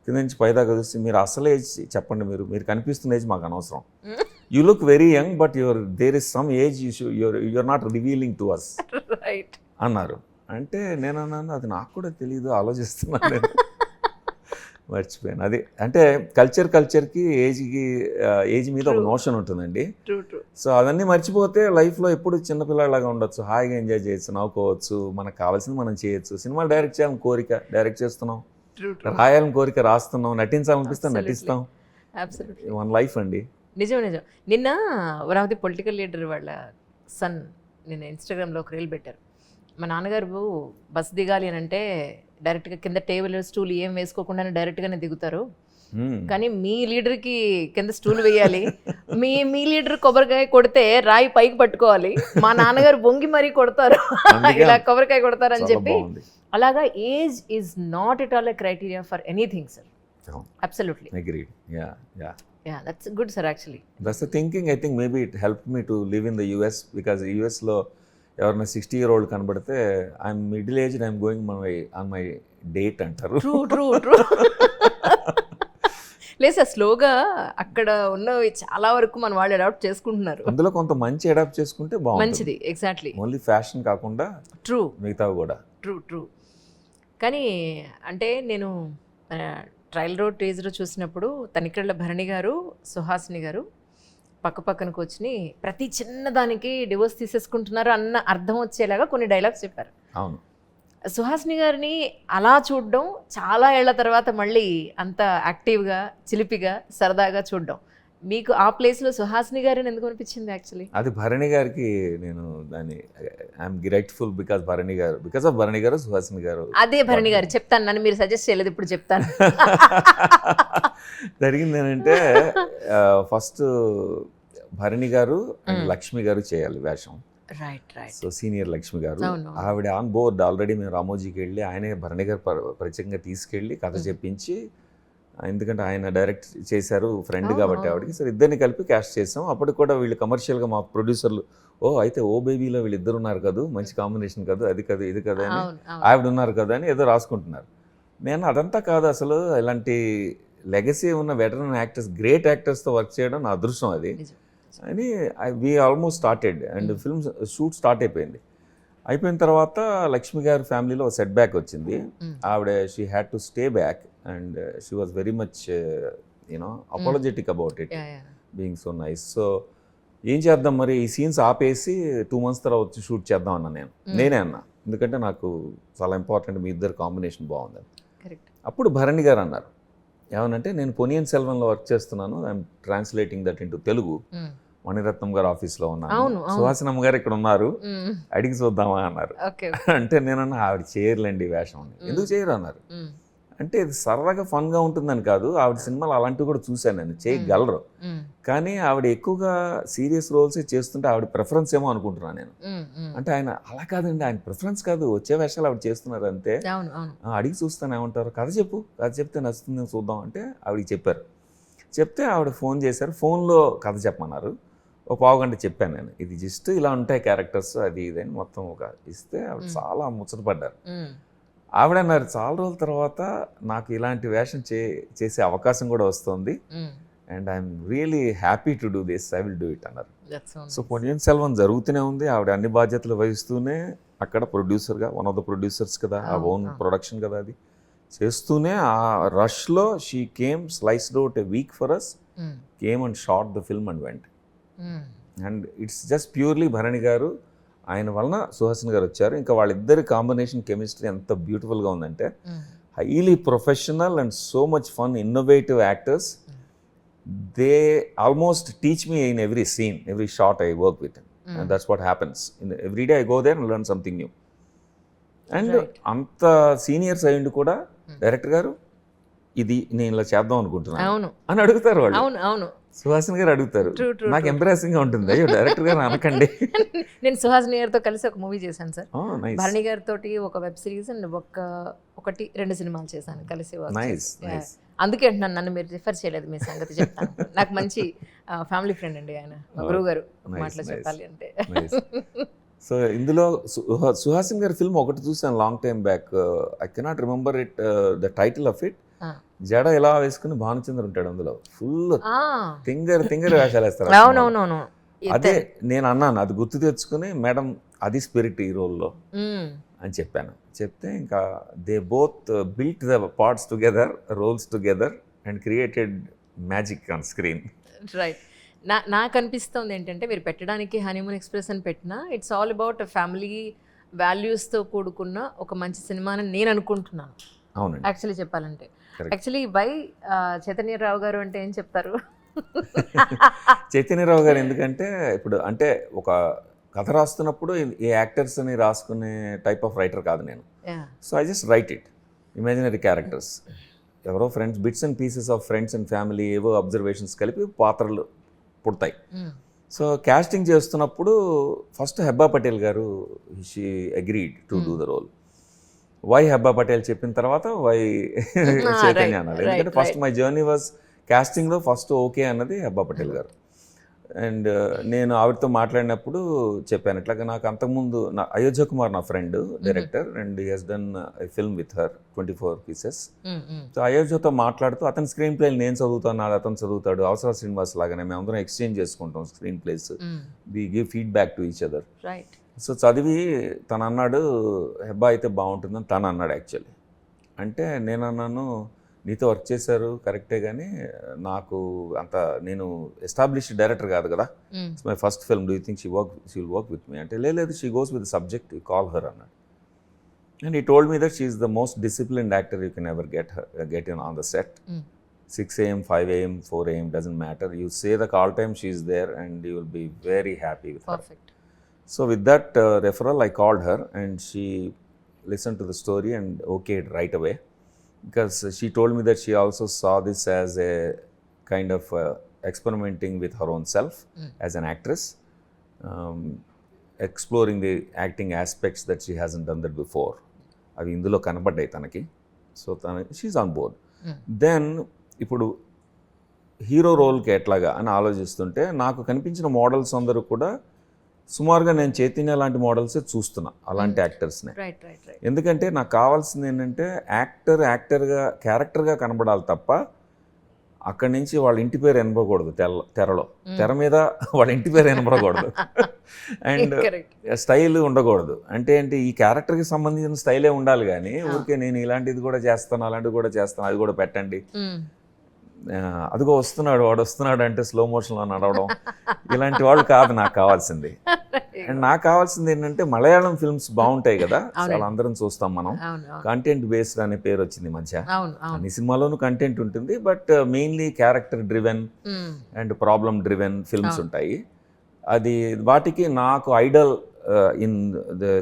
కింద నుంచి పైదాకా చూసి మీరు అసలు ఏజ్ చెప్పండి, మీరు కనిపిస్తున్న ఏజ్ మాకు అనవసరం. You look very young but there is some age you are not revealing to us right అన్నారు. అంటే నేను అన్నాను అది నాకు కూడా తెలియదు, ఆలోచిస్తున్నాను నేను. మర్చిపోయాను. అది అంటే కల్చర్కి ఏజ్ మీద ఒక నోషన్ ఉంటుందండి. సో అవన్నీ మర్చిపోతే లైఫ్లో ఎప్పుడు చిన్నపిల్లలాగా ఉండొచ్చు, హాయిగా ఎంజాయ్ చేయొచ్చు, నవ్వుకోవచ్చు, మనకు కావాల్సింది మనం చేయొచ్చు. సినిమాలు డైరెక్ట్ చేయాలని కోరిక డైరెక్ట్ చేస్తున్నాం, రాయాలని కోరిక రాస్తున్నాం, నటించాలనిపిస్తే నటిస్తాం. వన్ లైఫ్ అండి. నిజం. నిన్న one of the political leader వాళ్ళ సన్ నిన్న ఇన్స్టాగ్రామ్లో ఒక రీల్ పెట్టారు. మా నాన్నగారు బస్ దిగాలి అని అంటే డైరెక్ట్గా కింద టేబుల్ స్టూల్ ఏం వేసుకోకుండానే డైరెక్ట్గానే దిగుతారు, కానీ మీ లీడర్కి కింద స్టూల్ వేయాలి, మీ లీడర్ కొబ్బరికాయ కొడితే రాయి పైకి పట్టుకోవాలి, మా నాన్నగారు బొంగి మరీ కొడతారు, ఇలా కొబ్బరికాయ కొడతారు అని చెప్పి. అలాగా age is not at all a criteria for anything sir. Absolutely agreed. Yeah, that's good sir actually. That's the thinking. I think maybe it helped me to live in the US because US లో ఎవరైనా 60-year-old కనబడితే I'm middle aged, I'm going on my date అంటారు. True లేదు sir, స్లోగా అక్కడ ఉన్నవి చాలా వరకు మన వాళ్ళు అడాప్ట్ చేసుకుంటున్నారు. అందులో కొంత మంచి అడాప్ట్ చేసుకుంటే బాగుంటుంది. మంచిది, ఎగ్జాక్ట్లీ. ఓన్లీ ఫ్యాషన్ కాకుండా ట్రూ మిగతావి కూడా ట్రూ. కానీ అంటే నేను ట్రయల్ రోడ్ టీజర్ చూసినప్పుడు తనికెళ్ళ భరణి గారు, సుహాసిని గారు పక్కన కూర్చుని ప్రతి చిన్నదానికి డివోర్స్ తీసేసుకుంటున్నారు అన్న అర్థం వచ్చేలాగా కొన్ని డైలాగ్స్ చెప్పారు. అవును. సుహాసిని గారిని అలా చూడడం, చాలా ఏళ్ల తర్వాత మళ్ళీ అంత యాక్టివ్గా, చిలిపిగా, సరదాగా చూడడం, మీకు ఆ ప్లేస్లో సుహాసిని గారిని ఎందుకు అనిపించింది యాక్చువల్లీ? అది భరణి గారికి నేను దాన్ని I'm grateful because of Bharani garu, Suhasini గారు. అదే భరణి గారు చెప్తాను, నన్ను మీరు సజెస్ట్ చేయలేదు, ఇప్పుడు చెప్తాను. జరిగింది ఏంటంటే ఫస్ట్ భరణి గారు అండ్ లక్ష్మి గారు చేయాలి వేషం. రైట్. సో సీనియర్ లక్ష్మి గారు, ఆవిడ ఆన్ బోర్డ్ ఆల్రెడీ. మేము రామోజీకి వెళ్ళి ఆయనే భరణి గారు ప్రత్యేకంగా తీసుకెళ్ళి కథ చెప్పించి, ఎందుకంటే ఆయన డైరెక్ట్ చేశారు ఫ్రెండ్ కాబట్టి ఆవిడకి. సో ఇద్దరిని కలిపి క్యాస్ట్ చేసాం. అప్పటికి కూడా వీళ్ళు కమర్షియల్గా మా ప్రొడ్యూసర్లు అయితే ఓ బేబీలో వీళ్ళు ఇద్దరు ఉన్నారు కదా, మంచి కాంబినేషన్ కదా, అది కదా ఇది కదా అని, ఆవిడ ఉన్నారు కదా అని ఏదో రాసుకుంటున్నారు. నేను అదంతా కాదు, అసలు ఇలాంటి లెగసీ ఉన్న వెటరన్ యాక్టర్స్, గ్రేట్ యాక్టర్స్తో వర్క్ చేయడం నా అదృష్టం అది అని. We almost started and film shoot start అయిపోయింది. అయిపోయిన తర్వాత లక్ష్మి గారి ఫ్యామిలీలో సెట్ బ్యాక్ వచ్చింది. ఆవిడ she had to stay back and she was very much apologetic about it being so nice. So ఏం చేద్దాం మరి, ఈ సీన్స్ ఆపేసి 2 months తర్వాత వచ్చి షూట్ చేద్దాం అన్నా నేనే అన్నా, ఎందుకంటే నాకు చాలా ఇంపార్టెంట్, మీ ఇద్దరు కాంబినేషన్ బాగుంది. అప్పుడు భరణి గారు అన్నారు ఏమనంటే, నేను పొనియన్ సెల్వన్లో వర్క్ చేస్తున్నాను, I'm translating that into Telugu, Maniratnam garu ఆఫీస్లో ఉన్నాను, సుహాసినమ్మ గారు ఇక్కడ ఉన్నారు, అడిగి చూద్దామా అన్నారు. అంటే నేనన్నా ఆవిడ చేయర్లేండి వేషం అని. ఎందుకు చేయరు అన్నారు. అంటే ఇది సరదాగా ఫన్గా ఉంటుందని కాదు, ఆవిడ సినిమాలు అలాంటివి కూడా చూశాను నేను, చేయగలరు, కానీ ఆవిడ ఎక్కువగా సీరియస్ రోల్సే చేస్తుంటే ఆవిడ ప్రిఫరెన్స్ ఏమో అనుకుంటున్నాను నేను. అంటే ఆయన అలా కాదండి, ఆయన ప్రిఫరెన్స్ కాదు, వచ్చే వేషాలు ఆవిడ చేస్తున్నారు అంతే, అడిగి చూస్తాను ఏమంటారు, కథ చెప్తే నచ్చుతుంది చూద్దాం అంటే ఆవిడకి చెప్పారు. చెప్తే ఆవిడ ఫోన్ చేశారు, ఫోన్లో కథ చెప్పమన్నారు. ఒక 15 గంట చెప్పాను నేను, ఇది జస్ట్ ఇలా ఉంటాయి క్యారెక్టర్స్ అది ఇదని మొత్తం ఒక ఇస్తే ఆవిడ చాలా ముచ్చటపడ్డారు. ఆవిడ అన్నారు, చాలా రోజుల తర్వాత నాకు ఇలాంటి వేషం చేసే అవకాశం కూడా వస్తుంది and I'm really happy to do this, I will do it అన్నారు. సో పొనియన్ సెల్వన్ జరుగుతూనే ఉంది, ఆవిడ అన్ని బాధ్యతలు వహిస్తూనే అక్కడ ప్రొడ్యూసర్గా, వన్ ఆఫ్ ద ప్రొడ్యూసర్స్ కదా, ఆ ఓన్ ప్రొడక్షన్ కదా, అది చేస్తూనే ఆ రష్లో she came, sliced out a week for us, came and shot the film and went. And it's just purely Bharani గారు, ఆయన వలన సుహాసిని గారు వచ్చారు. ఇంకా వాళ్ళిద్దరి కాంబినేషన్ కెమిస్ట్రీ ఎంత బ్యూటిఫుల్గా ఉందంటే, highly professional and so much fun, innovative actors. They almost teach me in every scene, every shot I work with, and that's what happens. Every day I go there and learn something new. And అంత seniors అయ్యిండు కూడా, director గారు ఇది నేను ఇలా చేద్దాం అనుకుంటున్నాను అని అడుగుతారు వాళ్ళు. సుహాసిని గారు అడుగుతారు, నాకు ఎంబ్రాసింగ్ గా ఉంటుంది, అయ్యో డైరెక్టర్ గారు అనకండి. నేను సుహాసిని గారితో కలిసి ఒక మూవీ చేశాను సార్, భరణి గారితో ఒక వెబ్ సిరీస్ అండ్ 1-2 సినిమాలు చేశాను కలిసి. అందుకే అంటున్నాను, నన్ను మీరు రిఫర్ చేయలేదు, మీ సంగతి చెప్తాను. నాకు మంచి ఫ్యామిలీ ఫ్రెండ్ అండి ఆయన, గురువు గారు మాటలు చెప్పాలి అంటే. సో ఇందులో సుహాసిని గారి ఫిల్మ్ ఒకటి చూసాను long time back, I cannot remember it the title of it, జడ ఇలా వేసుకుని భానుచంద్ర ఉంటాడు అందులో, ఫుల్ తింగర్ వేషాలు వేస్తారు. అవునవునవును. అదే నేను అన్నాను, అది గుర్తు తెచ్చుకుని మేడం అది స్పిరిట్ ఈ రోల్లో అని చెప్పాను. చెప్తే ఇంకా they both built the parts together, roles together and created magic on screen. Right. నాకు అనిపిస్తుంది ఏంటంటే మీరు పెట్టడానికి హనీమూన్ ఎక్స్ప్రెస్ అని పెట్టినా ఇట్స్ ఆల్ అబౌట్ ఫ్యామిలీ వాల్యూస్తో కూడుకున్న ఒక మంచి సినిమా అని నేను అనుకుంటున్నాను. అవునండి. యాక్చువల్లీ చెప్పాలంటే యాక్చువల్లీ వై చైతన్యరావు గారు అంటే ఏం చెప్తారు? చైతన్యరావు గారు ఎందుకంటే ఇప్పుడు అంటే ఒక కథ రాస్తున్నప్పుడు ఈ యాక్టర్స్ అని రాసుకునే టైప్ ఆఫ్ రైటర్ కాదు నేను. So I just write it, imaginary characters, ఎవరో friends, bits and pieces of friends and family, ఏవో అబ్జర్వేషన్స్ కలిపి పాత్రలు పుడతాయి. సో క్యాస్టింగ్ చేస్తున్నప్పుడు ఫస్ట్ హెబ్బా పటేల్ గారు she agreed to do the role. Why Hebah Patel చెప్పిన తర్వాత వై చైతన్య అన్నారు. ఎందుకంటే ఫస్ట్ మై జర్నీ వాజ్ కాస్టింగ్లో ఫస్ట్ ఓకే అన్నది హెబ్బా పటేల్ గారు. అండ్ నేను ఆవిడతో మాట్లాడినప్పుడు చెప్పాను, ఇట్లాగా నాకు అంతకుముందు అయోధ్య కుమార్ నా friend director and he has done I film with her 24 pieces. So అయోధ్యతో మాట్లాడుతూ అతని స్క్రీన్ ప్లేలు నేను చదువుతాను, అది అతను చదువుతాడు, అవసర శ్రీనివాస్ లాగానే మేము అందరం ఎక్స్చేంజ్ చేసుకుంటాం screen plays, we give feedback to each other. So చదివి తను అన్నాడు హెబ్బా అయితే బాగుంటుందని తను అన్నాడు యాక్చువల్లీ. అంటే నేను అన్నాను, నీతో వర్క్ చేశారు కరెక్టే, కానీ నాకు అంత నేను ఎస్టాబ్లిష్డ్ డైరెక్టర్ కాదు కదా, it's my first film, do you think she will work with me అంటే, లేదు she goes with subject, you call her అన్నాడు. And he told me that she is the most disciplined actor you can ever get in on the set. 6 AM, 5 AM, 4 AM doesn't matter. You say the call time, she is there and you will be very happy with her. Perfect. So with that referral, I called her and she listened to the story and okayed right away. Because she told me that she also saw this as a kind of experimenting with her own self as an actress, exploring the acting aspects that she hasn't done that before. అవి ఇందులో కనబడ్డాయి తనకి. So she's on board. Then ఇప్పుడు hero రోల్కి ఎట్లాగా అని ఆలోచిస్తుంటే నాకు కనిపించిన మోడల్స్ అందరూ కూడా సుమారుగా నేను చైతన్య లాంటి మోడల్సే చూస్తున్నా, అలాంటి యాక్టర్స్నే. ఎందుకంటే నాకు కావాల్సింది ఏంటంటే యాక్టర్గా క్యారెక్టర్గా కనబడాలి తప్ప అక్కడి నుంచి వాళ్ళ ఇంటి పేరు వినపడకూడదు, తెరలో తెర మీద వాళ్ళ ఇంటి పేరు వినపడకూడదు. అండ్ స్టైల్ ఉండకూడదు. అంటే ఏంటి, ఈ క్యారెక్టర్కి సంబంధించిన స్టైలే ఉండాలి, కానీ ఊరికే నేను ఇలాంటిది కూడా చేస్తాను, అలాంటిది కూడా చేస్తాను, అది కూడా పెట్టండి, అదిగో వస్తున్నాడు వాడు వస్తున్నాడు అంటే స్లో మోషన్లో నడవడం, ఇలాంటి వాళ్ళు కాదు నాకు కావాల్సింది. అండ్ నాకు కావాల్సింది ఏంటంటే మలయాళం ఫిల్మ్స్ బాగుంటాయి కదా, చాలా అందరం చూస్తాం మనం, కంటెంట్ బేస్డ్ అనే పేరు వచ్చింది మధ్య. అన్ని సినిమాలోనూ కంటెంట్ ఉంటుంది, but mainly character driven and problem driven films ఉంటాయి. అది వాటికి నాకు ఐడల్ ఇన్ ద